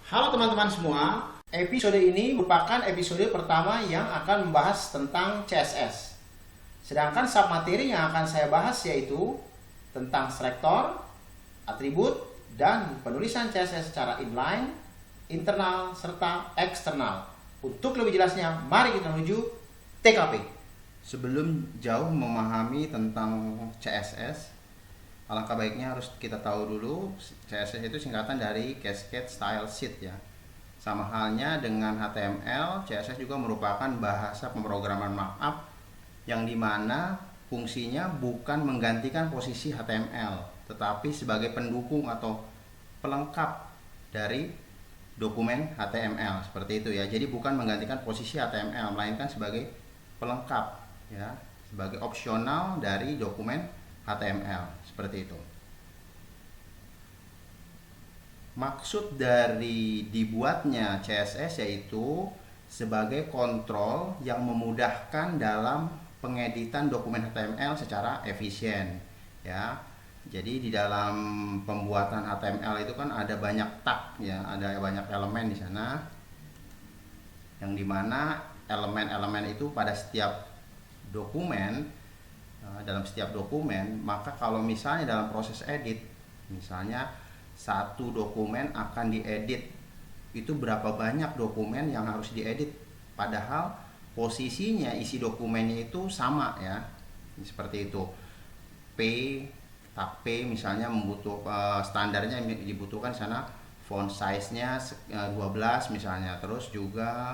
Halo teman-teman semua, episode ini merupakan episode pertama yang akan membahas tentang CSS. Sedangkan submateri yang akan saya bahas yaitu tentang selektor, atribut, dan penulisan CSS secara inline, internal, serta eksternal. Untuk lebih jelasnya, mari kita menuju TKP. Sebelum jauh memahami tentang CSS, alangkah baiknya harus kita tahu dulu CSS itu singkatan dari Cascade Style Sheet ya. Sama halnya dengan HTML, CSS juga merupakan bahasa pemrograman markup yang dimana fungsinya bukan menggantikan posisi HTML, tetapi sebagai pendukung atau pelengkap dari dokumen HTML seperti itu ya. Jadi bukan menggantikan posisi HTML, melainkan sebagai pelengkap ya, sebagai opsional dari dokumen HTML seperti itu. Maksud dari dibuatnya CSS yaitu sebagai kontrol yang memudahkan dalam pengeditan dokumen HTML secara efisien ya. Jadi di dalam pembuatan HTML itu kan ada banyak tag ya, ada banyak elemen di sana, yang dimana elemen-elemen itu pada setiap dokumen, dalam setiap dokumen, maka kalau misalnya dalam proses edit, misalnya satu dokumen akan diedit, itu berapa banyak dokumen yang harus diedit, padahal posisinya isi dokumennya itu sama ya, seperti itu. Tag P misalnya standarnya dibutuhkan sana font size-nya 12 misalnya, terus juga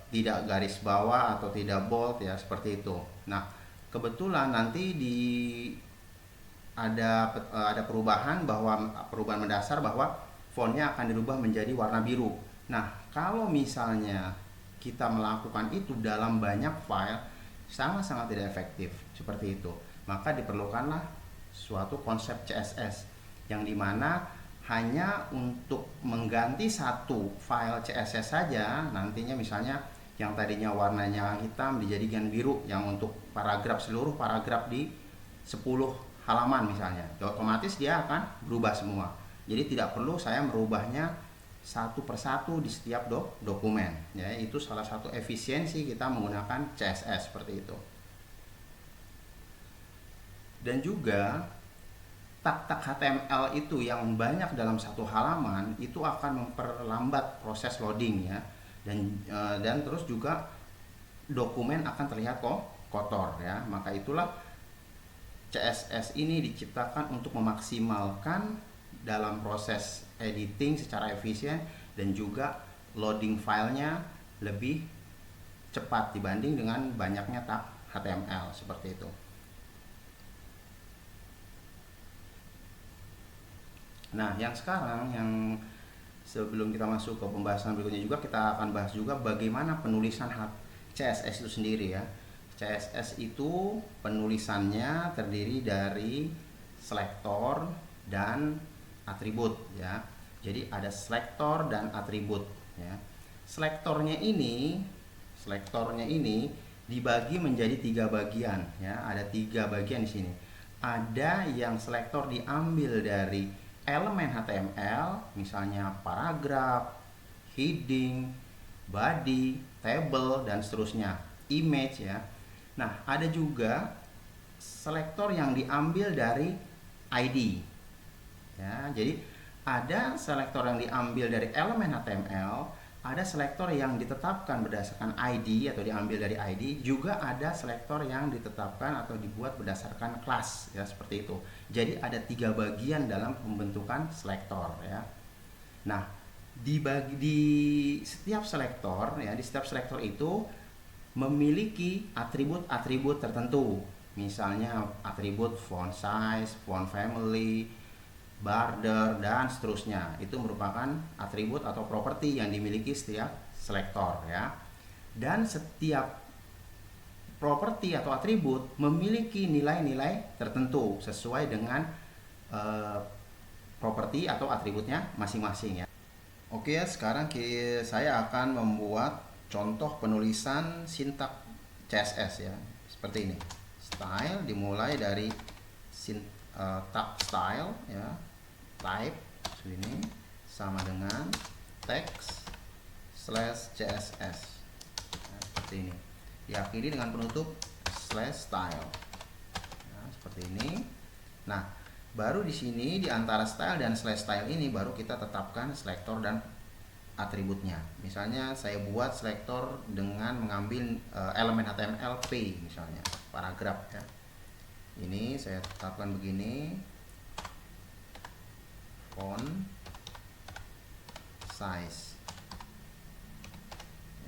tidak garis bawah atau tidak bold ya, seperti itu. Nah, kebetulan nanti ada perubahan mendasar bahwa fontnya akan dirubah menjadi warna biru. Nah, kalau misalnya kita melakukan itu dalam banyak file, sangat-sangat tidak efektif seperti itu. Maka diperlukanlah suatu konsep CSS yang dimana hanya untuk mengganti satu file CSS saja, nantinya misalnya yang tadinya warnanya hitam dijadikan biru, yang untuk seluruh paragraf di 10 halaman misalnya, otomatis dia akan berubah semua. Jadi tidak perlu saya merubahnya satu persatu di setiap dokumen ya. Itu salah satu efisiensi kita menggunakan CSS seperti itu. Dan juga tag-tag HTML itu yang banyak dalam satu halaman itu akan memperlambat proses loading ya, dan terus juga dokumen akan terlihat kotor ya. Maka itulah CSS ini diciptakan untuk memaksimalkan dalam proses editing secara efisien dan juga loading filenya lebih cepat dibanding dengan banyaknya tag HTML seperti itu. Nah, yang sekarang, yang sebelum kita masuk ke pembahasan berikutnya juga, kita akan bahas juga bagaimana penulisan CSS itu sendiri ya. CSS itu penulisannya terdiri dari selektor dan atribut ya. Jadi ada selektor dan atribut ya. Selektornya ini dibagi menjadi 3 bagian ya. Ada 3 bagian di sini. Ada yang selektor diambil dari elemen HTML, misalnya paragraf, heading, body, table, dan seterusnya, image ya. Nah, ada juga selektor yang diambil dari ID ya. Jadi ada selektor yang diambil dari elemen HTML, ada selektor yang ditetapkan berdasarkan ID atau diambil dari ID, juga ada selektor yang ditetapkan atau dibuat berdasarkan kelas ya, seperti itu. Jadi ada 3 bagian dalam pembentukan selektor ya. Nah, di setiap selektor ya, di setiap selektor itu memiliki atribut-atribut tertentu. Misalnya atribut font size, font family, border, dan seterusnya. Itu merupakan atribut atau properti yang dimiliki setiap selektor ya. Dan setiap properti atau atribut memiliki nilai-nilai tertentu sesuai dengan properti atau atributnya masing-masing ya. Oke ya, sekarang saya akan membuat contoh penulisan sintak CSS ya, seperti ini. Style dimulai dari tag style ya, type ini, sama dengan text slash css. Nah, seperti ini. Diakhiri dengan penutup slash style. Nah, seperti ini. Nah, baru di sini di antara style dan slash style ini baru kita tetapkan selektor dan atributnya. Misalnya saya buat selektor dengan mengambil elemen HTML P misalnya, paragraf ya. Ini saya tetapkan begini. Font size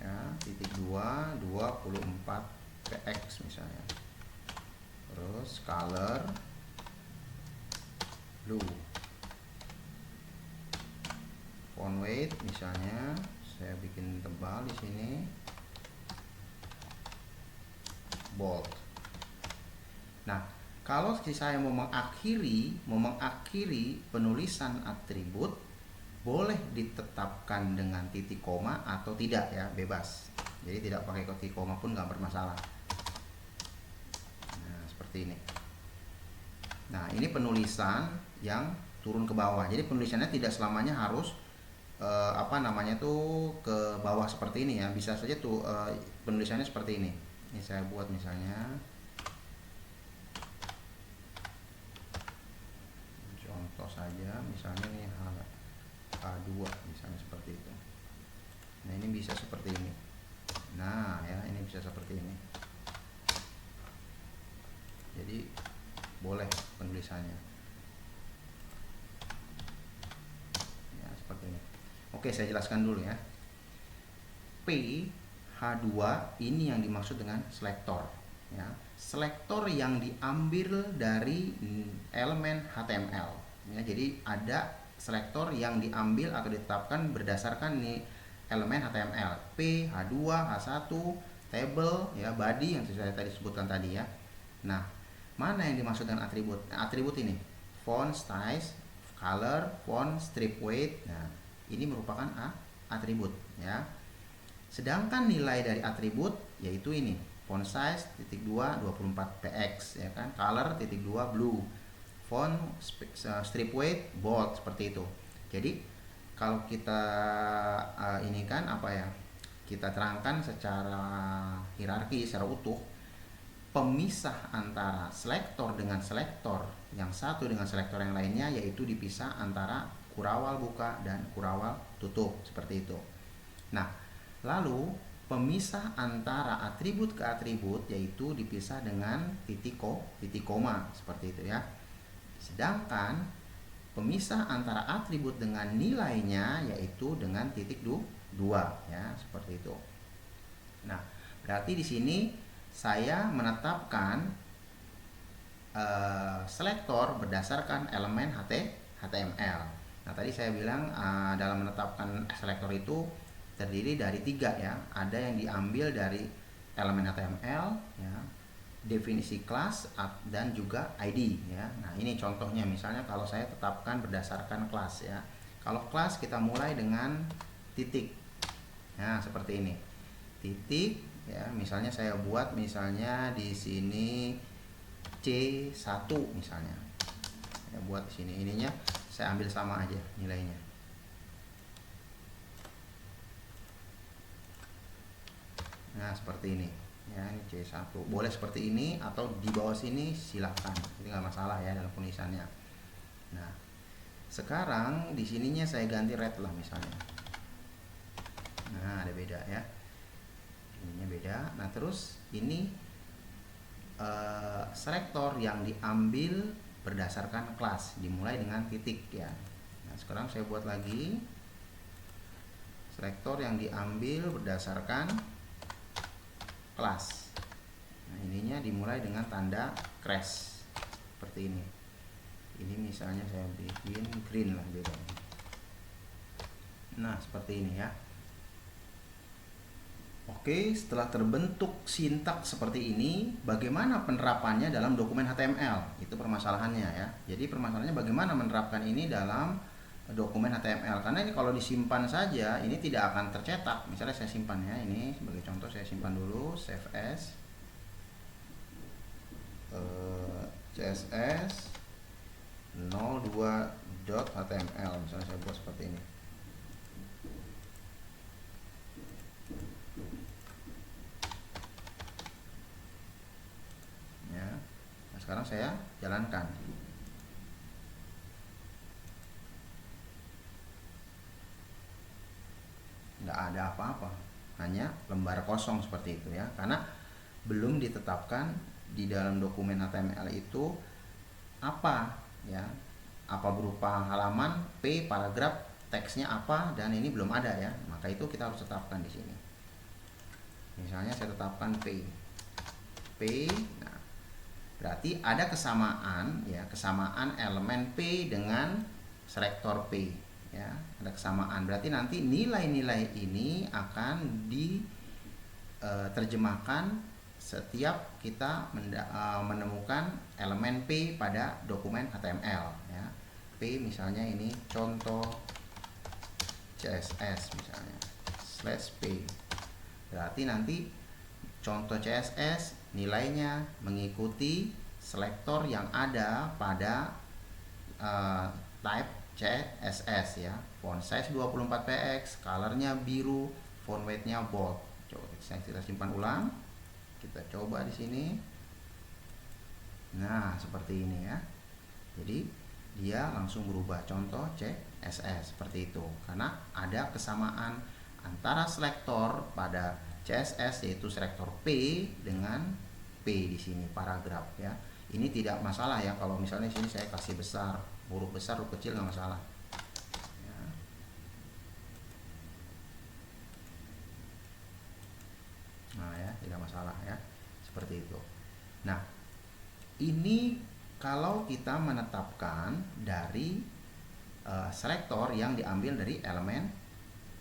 ya, titik 2 24 px misalnya. Terus color blue. Font weight misalnya saya bikin tebal di sini, bold. Nah, kalau saya mau mengakhiri penulisan atribut, boleh ditetapkan dengan titik koma atau tidak ya, bebas. Jadi tidak pakai titik koma pun nggak bermasalah. Nah, seperti ini. Nah, ini penulisan yang turun ke bawah. Jadi penulisannya tidak selamanya harus ke bawah seperti ini ya. Bisa saja tuh penulisannya seperti ini. Ini saya buat misalnya contoh saja, misalnya nih H2 misalnya seperti itu. Nah, ini bisa seperti ini. Nah, ya, ini bisa seperti ini. Jadi boleh penulisannya. Ya, seperti ini. Oke, saya jelaskan dulu ya. P H2 ini yang dimaksud dengan selektor ya. Selektor yang diambil dari elemen HTML ya. Jadi ada selektor yang diambil atau ditetapkan berdasarkan nih elemen HTML P, H2, H1, table ya, body yang saya tadi sebutkan tadi ya. Nah, mana yang dimaksud dengan atribut? Atribut ini font size, color, font, strip weight. Nah, ini merupakan atribut ya. Sedangkan nilai dari atribut yaitu ini, font size titik 2 24 px ya kan, color titik 2 blue, font strip weight bold, seperti itu. Jadi kalau kita ini kan kita terangkan secara hierarki, secara utuh, pemisah antara selektor dengan selektor yang satu dengan selektor yang lainnya yaitu dipisah antara kurawal buka dan kurawal tutup, seperti itu. Nah, lalu pemisah antara atribut ke atribut yaitu dipisah dengan titik koma, seperti itu ya. Sedangkan pemisah antara atribut dengan nilainya yaitu dengan titik 2 ya, seperti itu. Nah, berarti di sini saya menetapkan selektor berdasarkan elemen HTML. Nah, tadi saya bilang dalam menetapkan selektor itu terdiri dari 3 ya. Ada yang diambil dari elemen HTML ya, definisi kelas dan juga ID ya. Nah, ini contohnya misalnya kalau saya tetapkan berdasarkan kelas ya. Kalau kelas kita mulai dengan titik. Nah, seperti ini. Titik ya, misalnya saya buat misalnya di sini C1 misalnya. Saya buat di sini, ininya saya ambil sama aja nilainya. Nah, seperti ini ya, ini C1. Boleh seperti ini atau di bawah sini silahkan, ini nggak masalah ya dalam penulisannya. Nah, sekarang di sininya saya ganti red lah misalnya. Nah, ada beda ya, ininya beda. Nah, terus ini selektor yang diambil berdasarkan kelas, dimulai dengan titik ya. Nah, sekarang saya buat lagi selektor yang diambil berdasarkan kelas. Nah, ininya dimulai dengan tanda crash seperti ini. Ini misalnya saya bikin green lah beda. Nah, seperti ini ya. Oke, setelah terbentuk sintaks seperti ini, bagaimana penerapannya dalam dokumen HTML? Itu permasalahannya ya. Jadi permasalahannya bagaimana menerapkan ini dalam dokumen HTML. Karena ini kalau disimpan saja, ini tidak akan tercetak. Misalnya saya simpan ya, ini sebagai contoh saya simpan dulu, save as, css 02.html. Misalnya saya buat seperti ini. sekarang saya jalankan. Nggak ada apa-apa, hanya lembar kosong seperti itu ya, karena belum ditetapkan di dalam dokumen HTML itu apa ya, apa berupa halaman, P, paragraf, teksnya apa, dan ini belum ada ya, maka itu kita harus tetapkan di sini. Misalnya saya tetapkan P. Nah, berarti ada kesamaan ya, kesamaan elemen P dengan selektor P ya, ada kesamaan. Berarti nanti nilai-nilai ini akan diterjemahkan setiap kita menemukan elemen P pada dokumen HTML ya. P misalnya ini contoh CSS misalnya /P. Berarti nanti contoh CSS nilainya mengikuti selektor yang ada pada type CSS ya. Font size 24 px, colornya biru, font weight-nya bold. Coba kita simpan ulang. Kita coba di sini. Nah, seperti ini ya. Jadi dia langsung berubah contoh CSS seperti itu. Karena ada kesamaan antara selektor pada CSS yaitu selektor P dengan P di sini paragraf ya. Ini tidak masalah ya kalau misalnya di sini saya kasih besar, huruf besar, huruf kecil nggak masalah. Ya. Nah ya, tidak masalah ya, seperti itu. Nah, ini kalau kita menetapkan dari selektor yang diambil dari elemen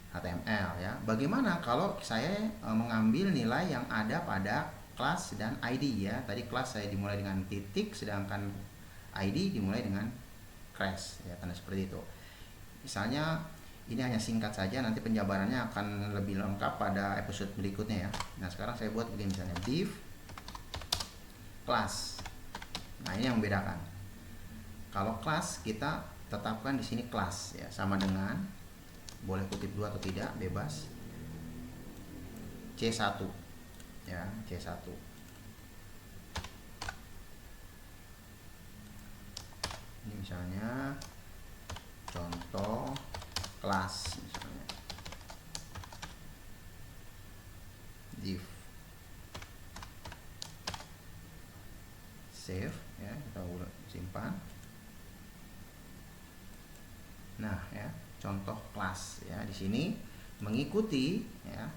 HTML ya. Bagaimana kalau saya mengambil nilai yang ada pada kelas dan ID ya. Tadi kelas saya dimulai dengan titik, sedangkan ID dimulai dengan crash ya, tanda seperti itu. Misalnya ini hanya singkat saja, nanti penjabarannya akan lebih lengkap pada episode berikutnya ya. Nah, sekarang saya buat begini misalnya div class. Nah, ini yang membedakan. Kalau kelas kita tetapkan di sini kelas ya, sama dengan boleh kutip dua atau tidak, bebas. C1 ya, C1. Ini misalnya contoh kelas misalnya. Div save ya, kita simpan. Nah, ya, contoh kelas ya, di sini mengikuti ya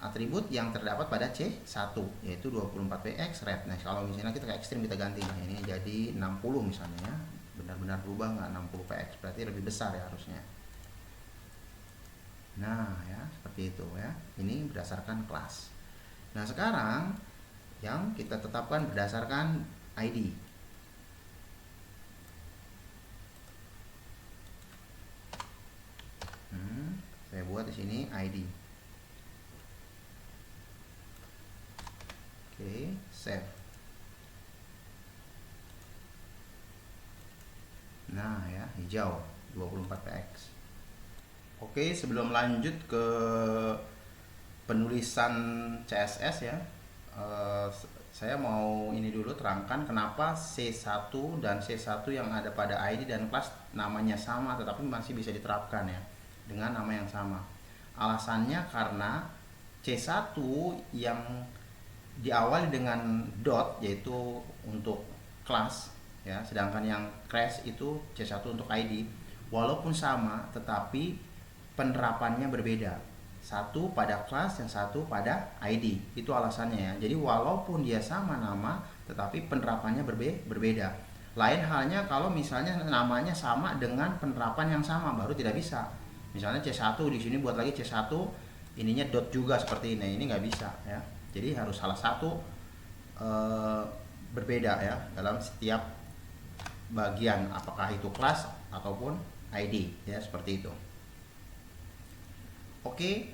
atribut yang terdapat pada C1 yaitu 24px red. Nah, kalau misalnya kita ke ekstrim kita ganti, nah, ini jadi 60 misalnya ya. Benar-benar berubah nggak 60px, berarti lebih besar ya harusnya. Nah, ya, seperti itu ya. Ini berdasarkan kelas. Nah, sekarang yang kita tetapkan berdasarkan ID. Saya buat di sini ID. Oke, save. Nah, ya, hijau 24px. Oke, sebelum lanjut ke penulisan CSS ya, saya mau ini dulu terangkan kenapa C1 dan C1 yang ada pada ID dan kelas namanya sama tetapi masih bisa diterapkan ya dengan nama yang sama. Alasannya karena C1 yang diawali dengan dot yaitu untuk kelas ya, sedangkan yang crash itu C1 untuk ID. Walaupun sama tetapi penerapannya berbeda. Satu pada kelas, yang satu pada ID. Itu alasannya ya. Jadi walaupun dia sama nama tetapi penerapannya berbeda. Lain halnya kalau misalnya namanya sama dengan penerapan yang sama, baru tidak bisa. Misalnya C1 di sini buat lagi C1 ininya dot juga seperti ini. Ini nggak bisa ya. Jadi harus salah satu berbeda ya dalam setiap bagian, apakah itu kelas ataupun ID ya, seperti itu. Oke,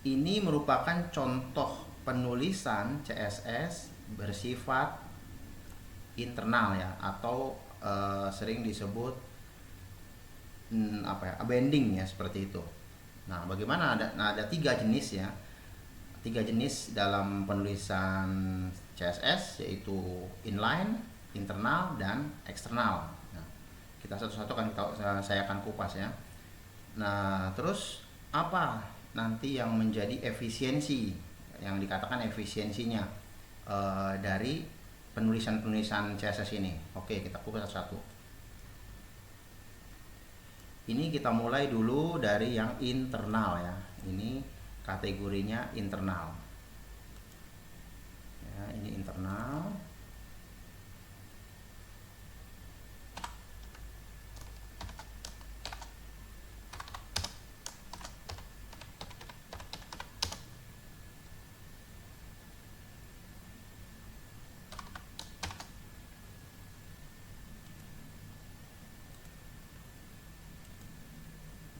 ini merupakan contoh penulisan CSS bersifat internal ya, atau sering disebut appending ya, seperti itu. Nah, bagaimana ada 3 jenis ya. 3 jenis dalam penulisan CSS, yaitu inline, internal, dan eksternal. Nah, kita satu-satu saya akan kupas ya. Nah, terus apa nanti yang menjadi efisiensi, yang dikatakan efisiensinya dari penulisan CSS ini? Oke, kita kupas satu-satu. Ini kita mulai dulu dari yang internal ya. Ini kategorinya internal. Ya, ini internal.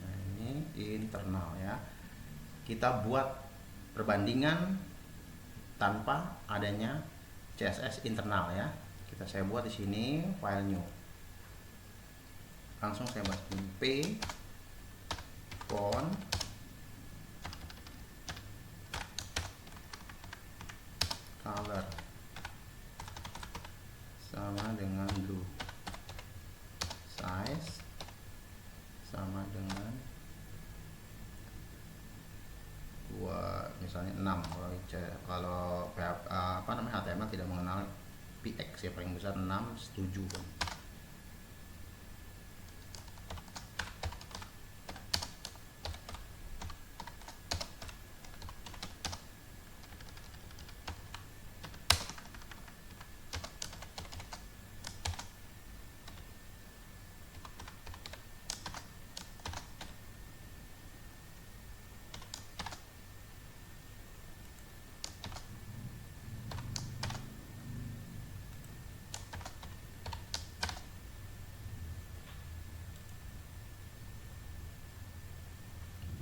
Nah, ini internal ya. Kita buat perbandingan tanpa adanya CSS internal ya. Saya buat di sini file new. Langsung saya masukin p font color sama dengan blue, size sama dengan 2, misalnya 6. Kalau HTML tidak mengenal px ya, paling besar 6, setuju kan.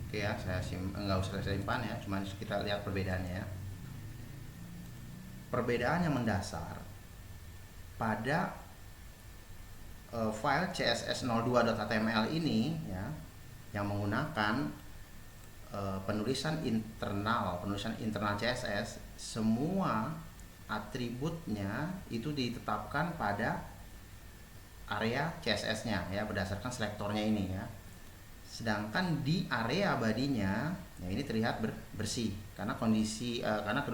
Oke ya, nggak usah saya simpan ya, cuma kita lihat perbedaannya ya. Perbedaan yang mendasar pada file css02.html ini ya, yang menggunakan penulisan internal CSS, semua atributnya itu ditetapkan pada area CSS-nya ya, berdasarkan selektornya ini ya. Sedangkan di area badinya ya, ini terlihat bersih karena karena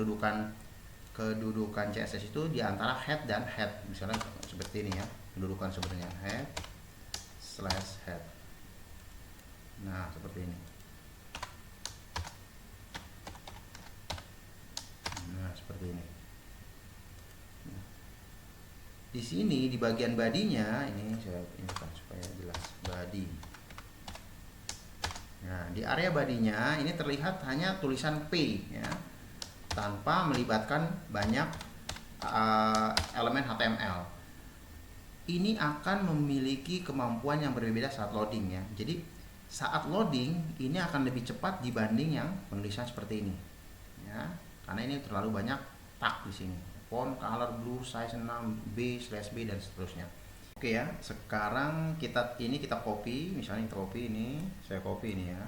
kedudukan CSS itu di antara head dan head. Misalnya seperti ini ya, kedudukan sebenarnya head/head. Nah, seperti ini. Nah, seperti ini. Nah, di sini di bagian badinya ini saya infokan supaya jelas, badi. Nah, di area badinya ini terlihat hanya tulisan P ya, tanpa melibatkan banyak elemen HTML. Ini akan memiliki kemampuan yang berbeda saat loading ya. Jadi saat loading ini akan lebih cepat dibanding yang penulisan seperti ini ya, karena ini terlalu banyak tag di sini, font, color, blue, size 6, b/b dan seterusnya. Oke ya, sekarang kita copy, misalnya kita copy ini, saya copy ini ya,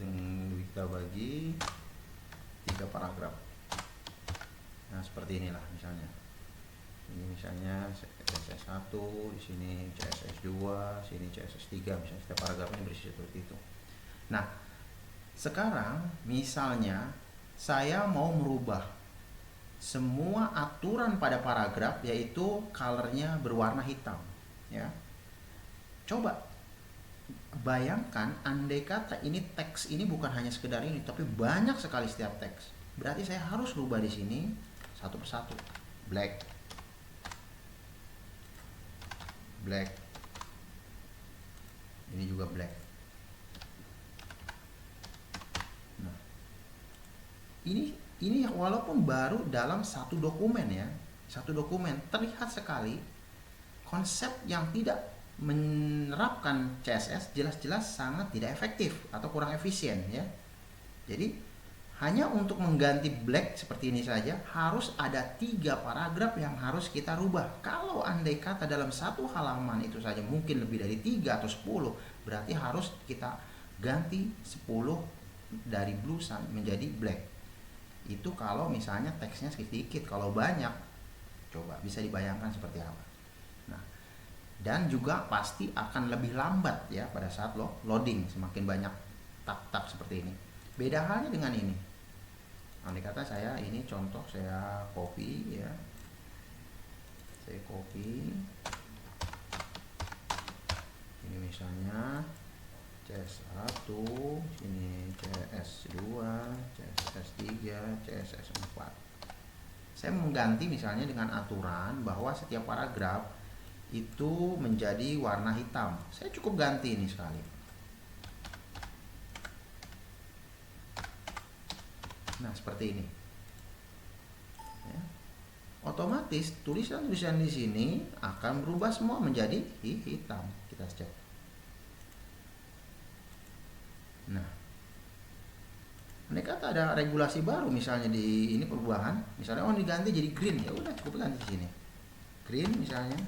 dan kita bagi 3 paragraf. Nah, seperti inilah misalnya. Ini misalnya CSS 1, di sini CSS 2, sini CSS 3, misalnya setiap paragrafnya berisi seperti itu. Nah, sekarang misalnya saya mau merubah semua aturan pada paragraf, yaitu colornya berwarna hitam ya. Coba bayangkan andai kata ini teks ini bukan hanya sekedar ini, tapi banyak sekali setiap teks. Berarti saya harus rubah di sini satu persatu. Black. Ini juga black. Nah, ini walaupun baru dalam satu dokumen ya, terlihat sekali konsep yang tidak menerapkan CSS jelas-jelas sangat tidak efektif atau kurang efisien ya. Jadi hanya untuk mengganti black seperti ini saja harus ada 3 paragraf yang harus kita rubah. Kalau andai kata dalam satu halaman itu saja mungkin lebih dari 3 atau 10, berarti harus kita ganti 10 dari blue menjadi black. Itu kalau misalnya teksnya sedikit, kalau banyak coba bisa dibayangkan seperti apa. Nah, dan juga pasti akan lebih lambat ya pada saat loading, semakin banyak tab-tab seperti ini. Beda halnya dengan ini. Andai kata saya ini contoh, saya copy ya. Saya copy. Ini misalnya CS1, sini CS2, CSS3, CSS4. Saya mengganti misalnya dengan aturan bahwa setiap paragraf itu menjadi warna hitam. Saya cukup ganti ini sekali. Nah, seperti ini. Ya. Otomatis tulisan-tulisan di sini akan berubah semua menjadi hitam. Kita cek. Nah, andai kata ada regulasi baru misalnya di ini perubahan, misalnya diganti jadi green, ya udah cukup ganti di sini. Green misalnya.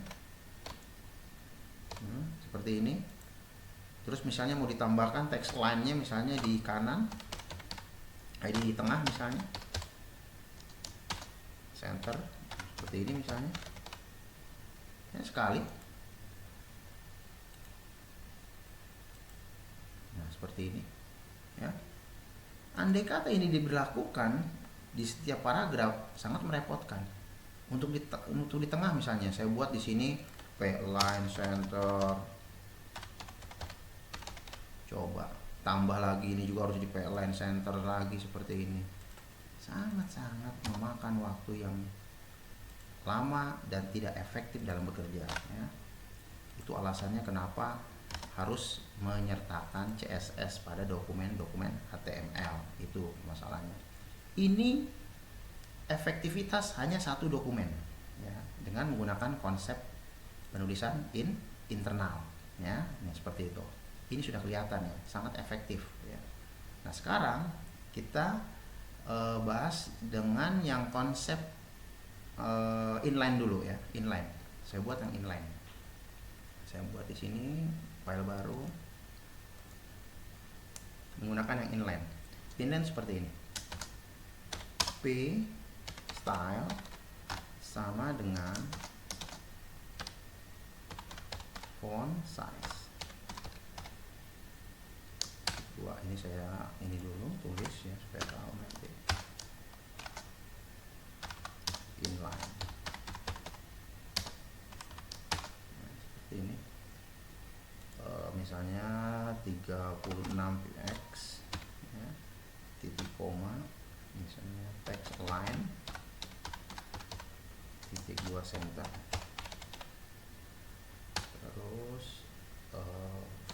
Seperti ini. Terus misalnya mau ditambahkan teks line-nya misalnya di kanan, di tengah misalnya, center seperti ini misalnya, ya sekali. Nah, seperti ini ya. Andai kata ini diberlakukan di setiap paragraf, sangat merepotkan. Untuk di tengah misalnya saya buat di sini line center, coba tambah lagi, ini juga harus jadi line center lagi seperti ini. Sangat-sangat memakan waktu yang lama dan tidak efektif dalam bekerja ya. Itu alasannya kenapa harus menyertakan CSS pada dokumen-dokumen HTML. Itu masalahnya. Ini efektivitas hanya satu dokumen ya, dengan menggunakan konsep penulisan internal ya. Nah, seperti itu. Ini sudah kelihatan ya, sangat efektif ya. Nah, sekarang kita bahas dengan yang konsep inline dulu ya, inline. Saya buat yang inline. Saya buat di sini file baru menggunakan yang inline. Inline seperti ini. P style sama dengan font size. Ini saya ini dulu tulis ya supaya tahu nanti. Inline. Nah, seperti ini. Misalnya 36 px ya, titik koma, misalnya text line titik 2 center, terus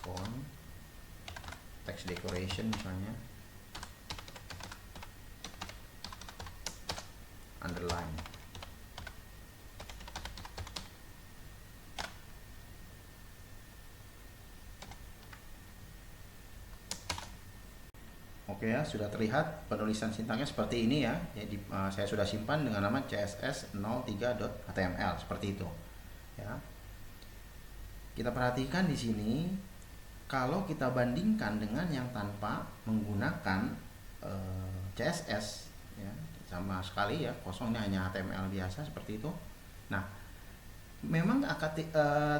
font text decoration misalnya underline. Oke ya, sudah terlihat penulisan sintaknya seperti ini ya. Jadi saya sudah simpan dengan nama css03.html seperti itu. Ya. Kita perhatikan di sini, kalau kita bandingkan dengan yang tanpa menggunakan CSS ya, sama sekali ya, kosong, ini hanya HTML biasa seperti itu. Nah, memang akan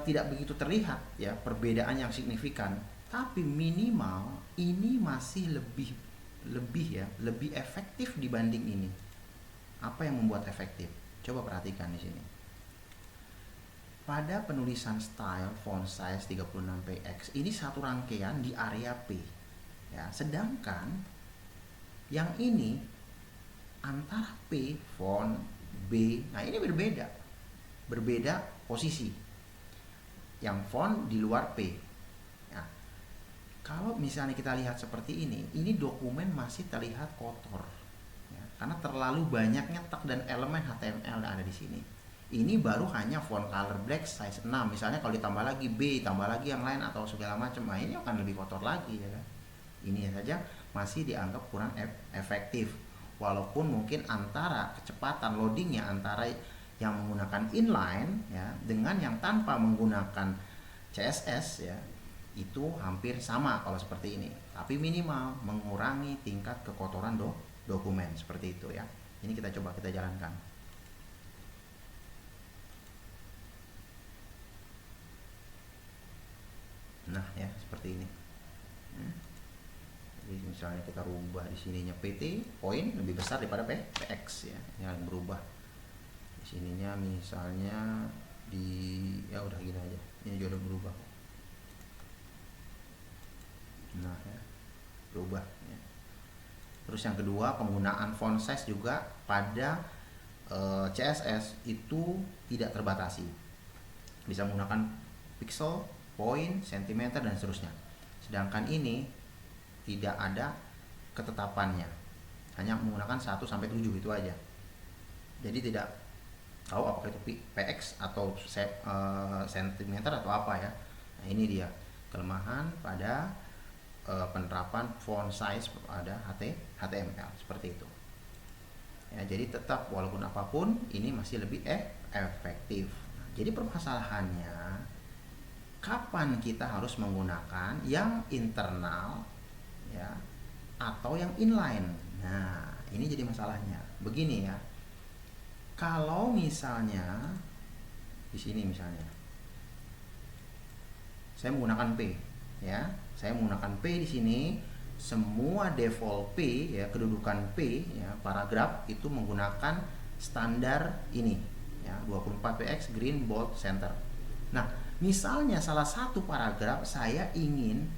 tidak begitu terlihat ya perbedaan yang signifikan, tapi minimal ini masih lebih efektif dibanding ini. Apa yang membuat efektif? Coba perhatikan di sini. Pada penulisan style font size 36px ini satu rangkaian di area P ya, sedangkan yang ini antara P font B, nah ini berbeda posisi. Yang font di luar P. Nah, kalau misalnya kita lihat seperti ini dokumen masih terlihat kotor ya, karena terlalu banyaknya tag dan elemen HTML yang ada di sini. Ini baru hanya font color black size 6. Misalnya kalau ditambah lagi B, tambah lagi yang lain atau segala macam, nah ini akan lebih kotor lagi ya kan. Ini saja masih dianggap kurang efektif. Walaupun mungkin antara kecepatan loadingnya antara yang menggunakan inline ya dengan yang tanpa menggunakan CSS ya, itu hampir sama kalau seperti ini. Tapi minimal mengurangi tingkat kekotoran dokumen seperti itu ya. Ini kita coba kita jalankan. Nah ya seperti ini. Jadi misalnya kita rubah di sininya PT poin lebih besar daripada PX ya, yang berubah. Di sininya misalnya ya udah gini aja. Ini juga udah berubah. Nah ya, berubah ya. Terus yang kedua, penggunaan font size juga pada CSS itu tidak terbatasi. Bisa menggunakan pixel, point, sentimeter dan seterusnya. Sedangkan ini tidak ada ketetapannya, hanya menggunakan 1 sampai 7 itu aja. Jadi tidak tahu apakah itu px atau sentimeter atau apa ya. Nah ini dia kelemahan pada penerapan font size pada HTML seperti itu ya. Jadi tetap walaupun apapun ini masih lebih efektif. Nah, jadi permasalahannya kapan kita harus menggunakan yang internal ya atau yang inline. Nah ini jadi masalahnya begini ya. Kalau misalnya di sini misalnya saya menggunakan P ya, saya menggunakan P di sini, semua default P ya, kedudukan P ya, paragraf itu menggunakan standar ini ya, 24 px green bold center. Nah misalnya salah satu paragraf saya ingin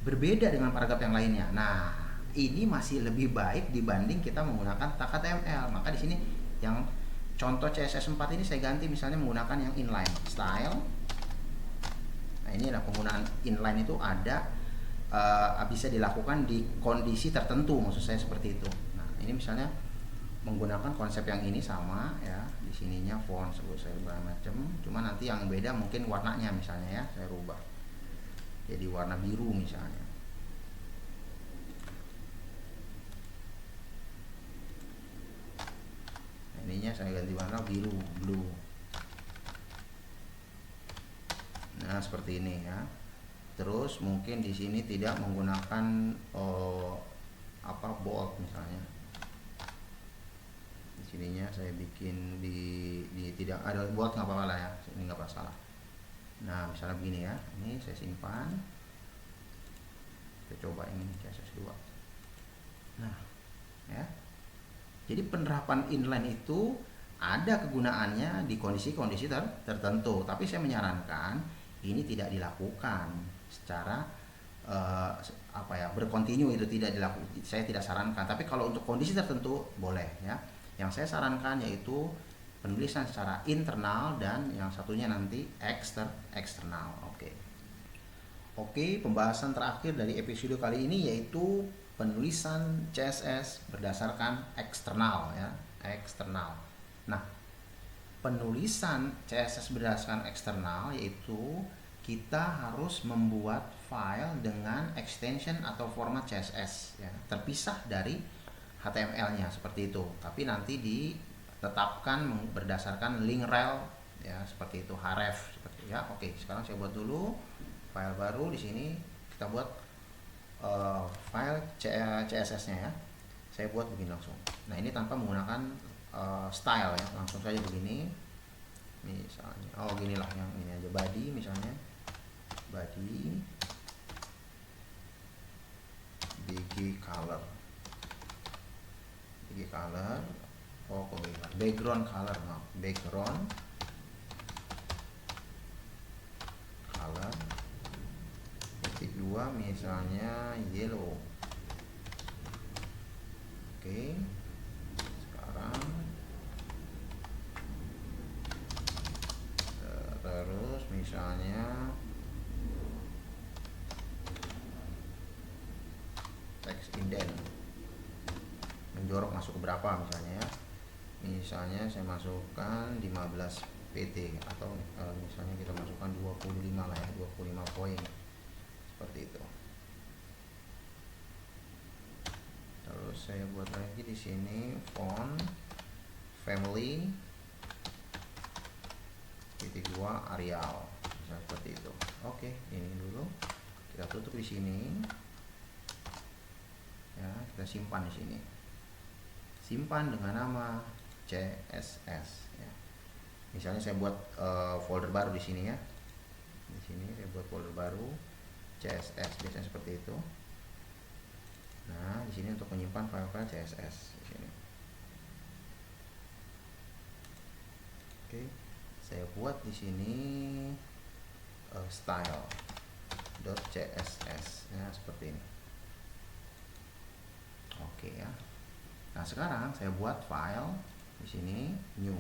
berbeda dengan paragraf yang lainnya. Nah, ini masih lebih baik dibanding kita menggunakan tag HTML. Maka di sini yang contoh CSS 4 ini saya ganti misalnya menggunakan yang inline style. Nah, ini adalah penggunaan inline itu ada bisa dilakukan di kondisi tertentu, maksud saya seperti itu. Nah, ini misalnya menggunakan konsep yang ini sama ya. Di sininya font saya ubah macam, cuma nanti yang beda mungkin warnanya misalnya ya, saya rubah jadi warna biru misalnya. Nah, ininya saya ganti warna biru, blue. Nah seperti ini ya. Terus mungkin di sini tidak menggunakan bold misalnya. Di sininya saya bikin di tidak ada bold, nggak apa-apa lah ya, ini nggak masalah. Nah misalnya begini ya, ini saya simpan, kita coba ini CSS2. Nah ya, jadi penerapan inline itu ada kegunaannya di kondisi-kondisi tertentu, tapi saya menyarankan ini tidak dilakukan secara berkontinu, itu tidak dilakukan, saya tidak sarankan. Tapi kalau untuk kondisi tertentu boleh ya. Yang saya sarankan yaitu penulisan secara internal dan yang satunya nanti eksternal. Oke, pembahasan terakhir dari episode kali ini yaitu penulisan CSS berdasarkan eksternal ya, eksternal. Nah, penulisan CSS berdasarkan eksternal yaitu kita harus membuat file dengan extension atau format CSS ya, terpisah dari HTML-nya seperti itu. Tapi nanti ditetapkan berdasarkan link rel ya, seperti itu, href seperti ya. Oke, sekarang saya buat dulu file baru di sini. Kita buat file CSS-nya ya. Saya buat begini langsung. Nah, ini tanpa menggunakan style ya, langsung saja begini. Misalnya, ginilah yang ini aja, body misalnya, body bg color, background color, background color titik 2 misalnya yellow. Oke, sekarang terus misalnya text indent menjorok masuk ke berapa misalnya ya. Misalnya saya masukkan 15 pt atau misalnya kita masukkan 25 lah ya, 25 poin seperti itu. Terus saya buat lagi di sini font family titik 2 Arial misalnya seperti itu. Oke, ini dulu kita tutup di sini ya, kita simpan di sini. simpan dengan nama CSS ya. Misalnya saya buat folder baru di sini ya. Di sini saya buat folder baru CSS, biasanya seperti itu. Nah, di sini untuk menyimpan file-file CSS di sini. Oke, saya buat di sini style.css ya, seperti ini. Oke ya. Nah, sekarang saya buat file di sini new.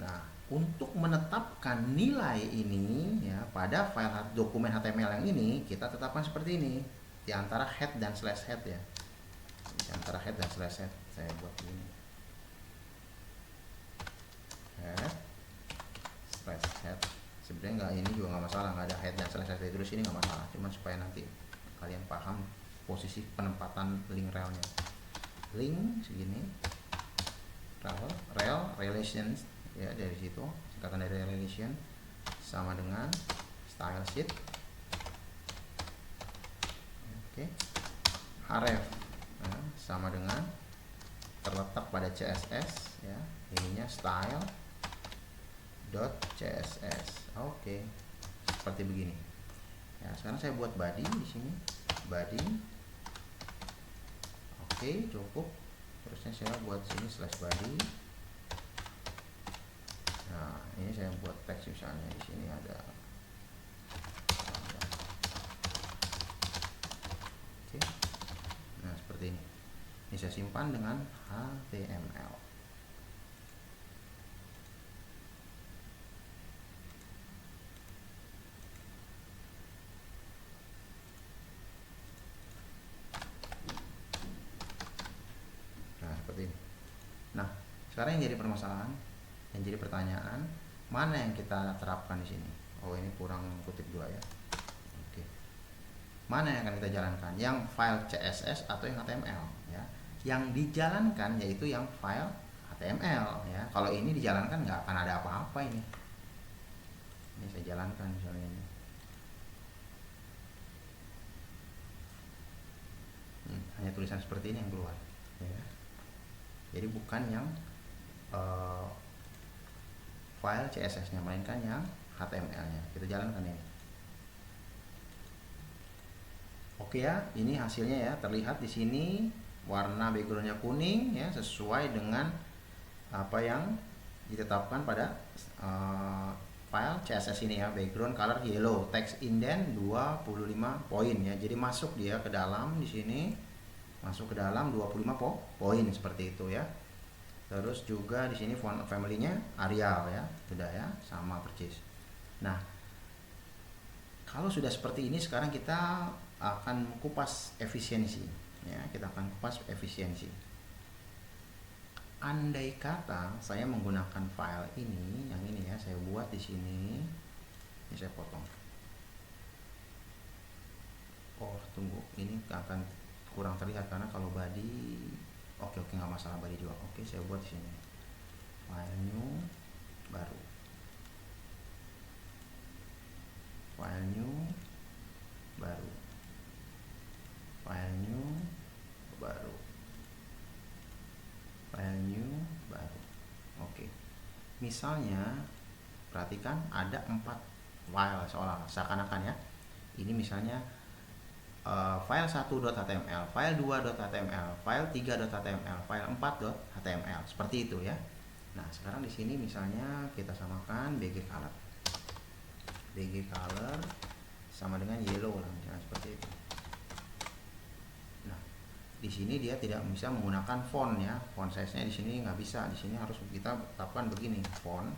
Nah, untuk menetapkan nilai ini ya pada file dokumen HTML yang ini, kita tetapkan seperti ini di antara head dan slash head ya. Di antara head dan slash head saya buat ini. Head slash head. Sebenarnya nggak, ini juga nggak masalah, nggak ada head dan slash head terus ini nggak masalah. Cuman supaya nanti kalian paham posisi penempatan link relnya. Link segini. Rel relations ya, dari situ singkatan dari relation sama dengan style sheet. Oke. Href sama dengan terletak pada CSS ya, ininya style.css. Oke. Seperti begini. Ya, sekarang saya buat body di sini. Body. Oke, cukup. Terusnya saya buat sini slash body. Nah, ini saya buat teks misalnya di sini ada. Oke. Nah, seperti ini. Ini saya simpan dengan HTML. Nah, seperti ini. Nah, sekarang yang jadi permasalahan, yang jadi pertanyaan, mana yang kita terapkan di sini? Oh, ini kurang kutip 2 ya. Oke. Mana yang akan kita jalankan? Yang file CSS atau yang HTML ya? Yang dijalankan yaitu yang file HTML ya. Kalau ini dijalankan nggak akan ada apa-apa ini. Ini saya jalankan misalnya ini. Hanya tulisan seperti ini yang keluar ya. Jadi bukan yang file CSS-nya, melainkan yang HTML-nya. Kita jalankan ini. Oke ya, ini hasilnya ya, terlihat di sini warna backgroundnya kuning ya, sesuai dengan apa yang ditetapkan pada file CSS ini ya. Background color yellow, text indent 25 poin ya. Jadi masuk dia ke dalam di sini, masuk ke dalam 25 poin seperti itu ya. Terus juga di sini font family-nya Arial ya, sudah ya, sama persis. Nah, kalau sudah seperti ini, sekarang kita akan kupas efisiensi ya, kita akan kupas efisiensi. Andai kata saya menggunakan file ini, yang ini ya, saya buat di sini, ini saya potong. Oh, tunggu, ini akan kurang terlihat karena kalau body. Oke, nggak masalah body juga. Oke, saya buat di sini. File new baru. File new baru. File new baru. File new baru. Oke. Misalnya perhatikan ada 4 file seakan-akan ya. Ini misalnya file 1.html, file 2.html, file 3.html, file 4.html, seperti itu ya. Nah, sekarang di sini misalnya kita samakan bg color. Bg color sama dengan yellow lah, misalnya seperti itu. Nah, di sini dia tidak bisa menggunakan font ya. Font size-nya di sini nggak bisa. Di sini harus kita tetapkan begini, font.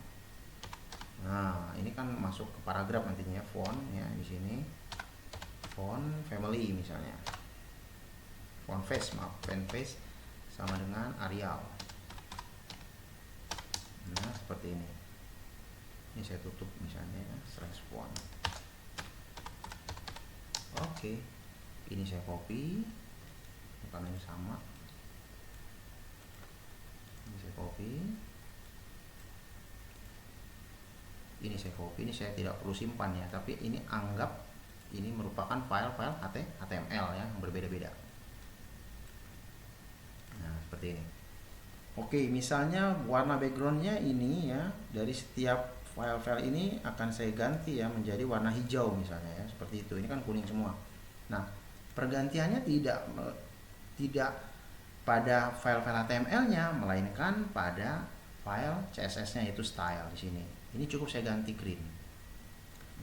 Nah, ini kan masuk ke paragraf nantinya font ya di sini. Font family misalnya, font face sama dengan Arial. Nah, seperti ini. Ini saya tutup misalnya ya, /font. Oke, ini saya copy karena ini sama. Ini saya copy. Ini saya copy. Ini saya tidak perlu simpan ya, tapi ini anggap ini merupakan file-file HTML ya, yang berbeda-beda. seperti ini. Oke, misalnya warna backgroundnya ini ya, dari setiap file-file ini akan saya ganti ya menjadi warna hijau misalnya ya, seperti itu. Ini kan kuning semua. Nah, pergantiannya tidak pada file-file HTML-nya, melainkan pada file CSS-nya, yaitu style di sini. Ini cukup saya ganti green.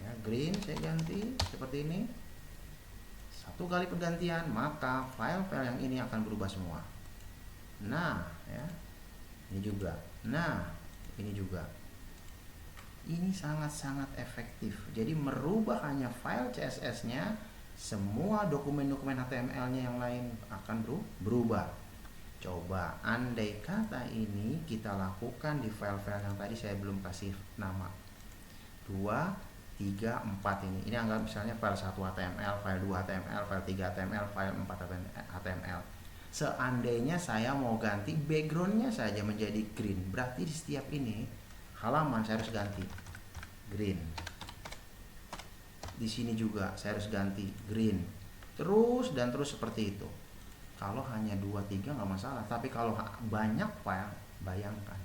Ya, green saya ganti seperti ini. Satu kali pergantian, maka file-file yang ini akan berubah semua. Nah, ya. Ini juga. Nah, ini juga. Ini sangat-sangat efektif. Jadi merubah hanya file CSS-nya, semua dokumen-dokumen HTML-nya yang lain akan berubah. Coba, andai kata ini kita lakukan di file-file yang tadi saya belum kasih nama. 2, 3, 4 ini. Ini anggap misalnya file 1 HTML, file 2 HTML, file 3 HTML, file 4 HTML. Seandainya saya mau ganti backgroundnya saja menjadi green, berarti di setiap ini halaman saya harus ganti green. Di sini juga saya harus ganti green. Terus dan terus seperti itu. Kalau hanya 2, 3 nggak masalah. Tapi kalau banyak file, bayangkan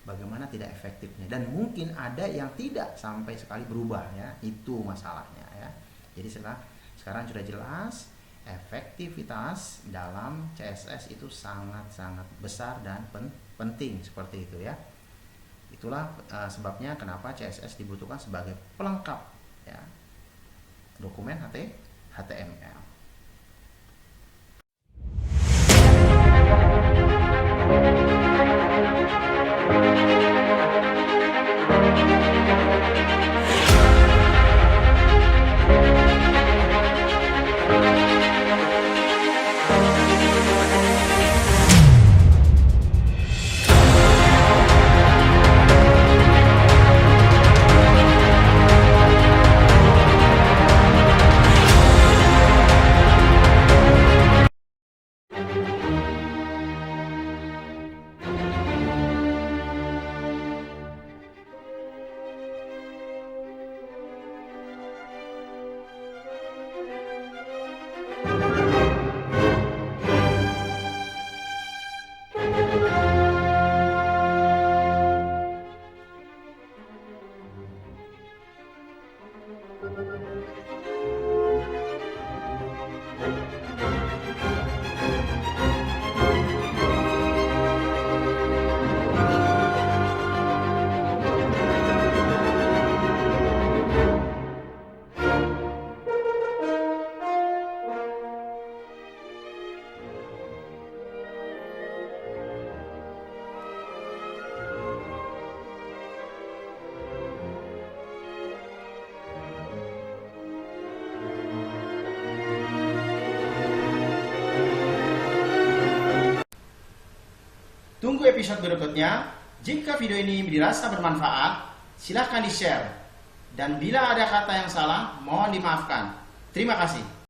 bagaimana tidak efektifnya. Dan mungkin ada yang tidak sampai sekali berubah ya. Itu masalahnya ya. Jadi sekarang sudah jelas, efektivitas dalam CSS itu sangat-sangat besar dan penting seperti itu ya. Itulah sebabnya kenapa CSS dibutuhkan sebagai pelengkap ya dokumen HTML. Tunggu episode berikutnya. Jika video ini dirasa bermanfaat, silahkan di-share. Dan bila ada kata yang salah, mohon dimaafkan. Terima kasih.